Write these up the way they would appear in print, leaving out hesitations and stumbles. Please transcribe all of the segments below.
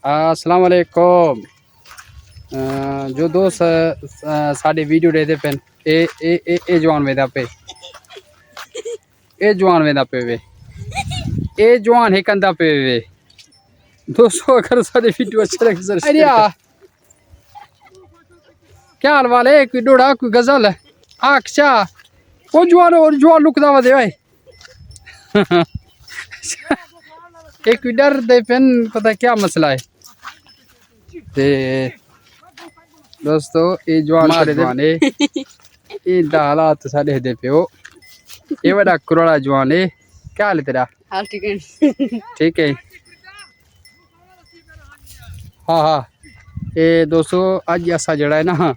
अस्सलाम वालेकुम। जो दोस्त साढ़े वीडियो देखते पे ए जवान वेदा पे ए जवान वेदा पे वे ए जवान है कंदा पे वे दोस्तों अगर साढ़े वीडियो अच्छे लगे सर अरिया क्या हाल वाले कोई डोड़ा कोई गजल अच्छा वो जवान लुकदा वा दे भाई एक डर दे पेन पता क्या मसला है ते दोस्तों ये जवान ये हालात साढ़े दे पे हो ये बड़ा कुराड़ा जवान है क्या हाल है तेरा हाल ठीक है ठीक है हाँ हाँ ये दोस्तों अज असा जड़ा है ना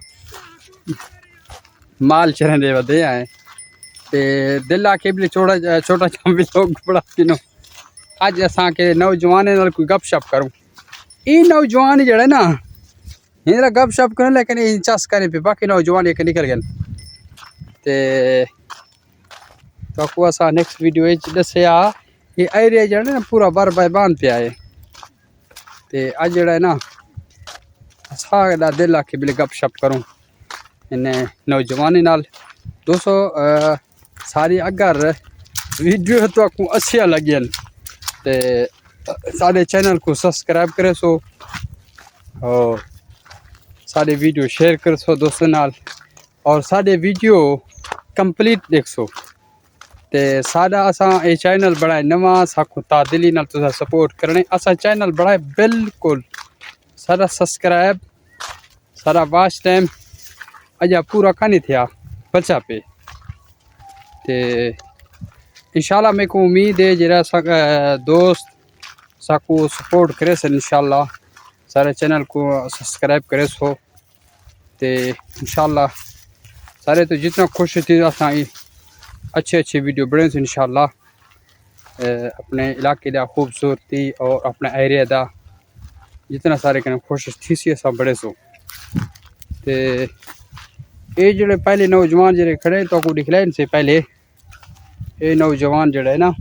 माल चरण दे वधे आए ते दिल आके भी छोटा छोटा भी लोग बड़ा किनो अज असा के नौजवान कोई गपशप करूँ ये नौजवान जड़ा ना इधर गपशप करें लेकिन ये चस करें पे बाकी नौजवान एक निकल गए ते तो आपको असा नेक्स्ट वीडियो दसिया ये एरिया जड़ा ना पूरा बर बान पे आए ते अज जड़ा है ना असा दिल आके भी गपशप करूँ इन्हें नौजवानी नाल दोस्तों सारी अगर वीडियो तो आपको अच्छी लगी ते सारे चैनल को सब्सक्राइब करे सो और सारे वीडियो शेयर कर सो दोस्तों नाल और सारे वीडियो कंप्लीट देख सो ते सादा असा ये चैनल बनाए नवा साकू तादिली नाल तुसा सपोर्ट करने असा चैनल बनाए बिल्कुल सारा सब्सक्राइब सारा वॉच टाइम अजा पूरा कहीं थिया बचा पे ते इंशाल्लाह मेरे को उम्मीद है जरा दोस्त साकू सपोर्ट करे सन इंशाल्लाह सारे चैनल को सब्सक्राइब करे सो ते इंशाल्लाह सारे तो जितना खुश थी असा अच्छे वीडियो बने इंशाल्लाह अपने इलाके दा खूबसूरती और अपने एरिया दा जितना सारे कने खुश थी सी असा बड़े सो ते ये जड़े पहले नौजवान जड़े खड़े तो को दिखलाए इनसे पहले ये नौजवान जड़े ना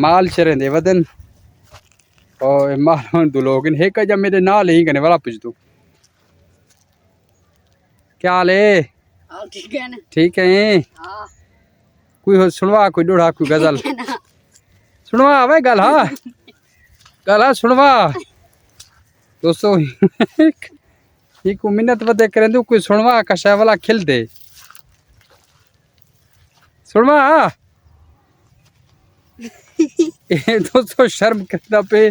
माल चरें दे वदन और माल दो लोग एक जब मेरे नाल ही करने वाला पूछ दू क्या हाल है ठीक है ना ठीक है कोई हो सुनवा कोई डोड़ा कोई गजल सुनवा भाई गल हाँ सुनवा दोस्तों एक मिन्नत बदे करें दो कोई सुनवा कशा वाला खिल दे सुनवा दोस्तों शर्म करना पे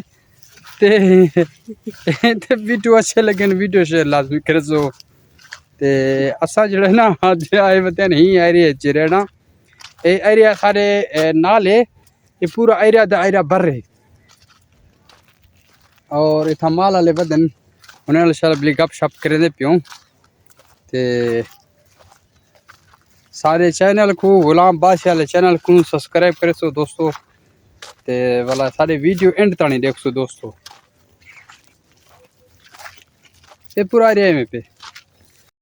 ते वीडियो अच्छे लगे वीडियो शेयर लाजमी करे सो ते असा जड़ा ना अज आए बता नहीं एरिया च रहना ये एरिया सारे नाल है ये पूरा एरिया दा एरिया भर है और इतना माल वाले बदन उन्हें शाला बिली गप शप करे दे प्यों ते सारे चैनल को गुलाम बादशाह वाले चैनल को सब्सक्राइब करे सो दोस्तों ते वाला सारे वीडियो एंड ताणी देख सो दोस्तों ये पूरा एरिया में पे